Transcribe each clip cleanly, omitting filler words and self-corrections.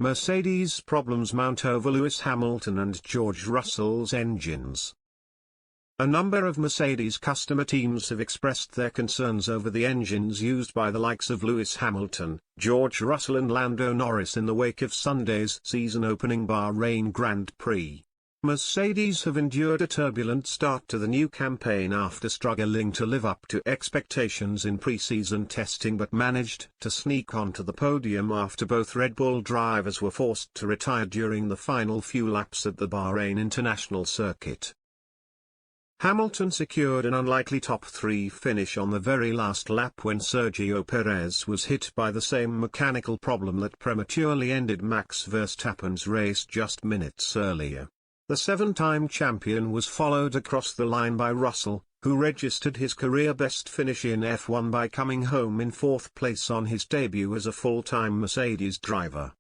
Mercedes' problems mount over Lewis Hamilton and George Russell's engines. A number of Mercedes customer teams have expressed their concerns over the engines used by the likes of Lewis Hamilton, George Russell and Lando Norris in the wake of Sunday's season-opening Bahrain Grand Prix. Mercedes have endured a turbulent start to the new campaign after struggling to live up to expectations in pre-season testing, but managed to sneak onto the podium after both Red Bull drivers were forced to retire during the final few laps at the Bahrain International Circuit. Hamilton secured an unlikely top 3 finish on the very last lap when Sergio Perez was hit by the same mechanical problem that prematurely ended Max Verstappen's race just minutes earlier. The 7-time champion was followed across the line by Russell, who registered his career-best finish in F1 by coming home in 4th place on his debut as a full-time Mercedes driver.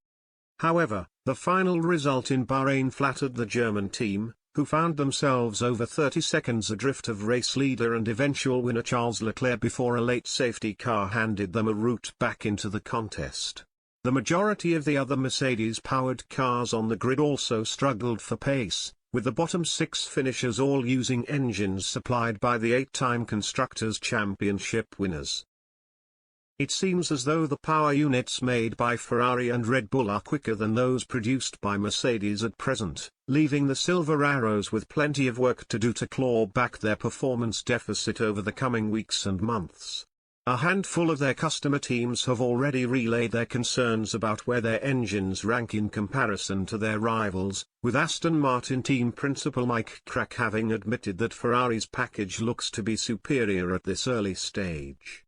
However, the final result in Bahrain flattered the German team, who found themselves over 30 seconds adrift of race leader and eventual winner Charles Leclerc before a late safety car handed them a route back into the contest. The majority of the other Mercedes-powered cars on the grid also struggled for pace, with the bottom 6 finishers all using engines supplied by the 8-time Constructors' Championship winners. It seems as though the power units made by Ferrari and Red Bull are quicker than those produced by Mercedes at present, leaving the Silver Arrows with plenty of work to do to claw back their performance deficit over the coming weeks and months. A handful of their customer teams have already relayed their concerns about where their engines rank in comparison to their rivals, with Aston Martin team principal Mike Crack having admitted that Ferrari's package looks to be superior at this early stage.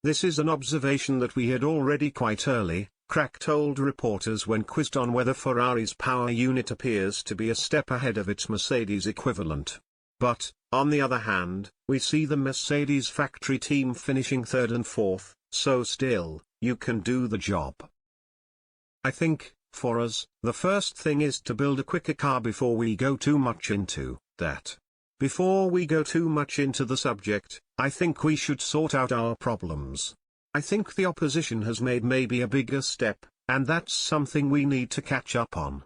"This is an observation that we had already quite early," Crack told reporters when quizzed on whether Ferrari's power unit appears to be a step ahead of its Mercedes equivalent. "But, on the other hand, we see the Mercedes factory team finishing 3rd and 4th, so still, you can do the job. I think, for us, the first thing is to build a quicker car before we go too much into that. Before we go too much into the subject, I think we should sort out our problems. I think the opposition has made maybe a bigger step, and that's something we need to catch up on."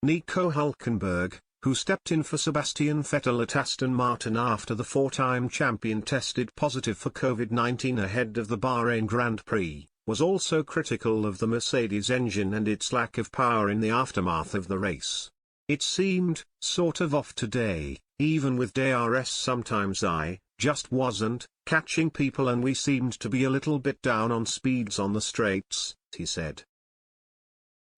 Nico Hülkenberg, who stepped in for Sebastian Vettel at Aston Martin after the 4-time champion tested positive for COVID-19 ahead of the Bahrain Grand Prix, was also critical of the Mercedes engine and its lack of power in the aftermath of the race. "It seemed sort of off today, even with DRS sometimes I just wasn't catching people and we seemed to be a little bit down on speeds on the straights," he said.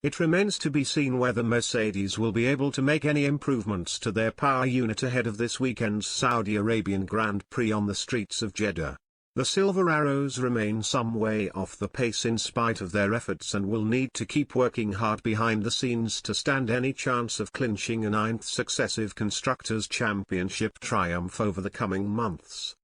It remains to be seen whether Mercedes will be able to make any improvements to their power unit ahead of this weekend's Saudi Arabian Grand Prix on the streets of Jeddah. The Silver Arrows remain some way off the pace in spite of their efforts and will need to keep working hard behind the scenes to stand any chance of clinching a 9th successive Constructors' Championship triumph over the coming months.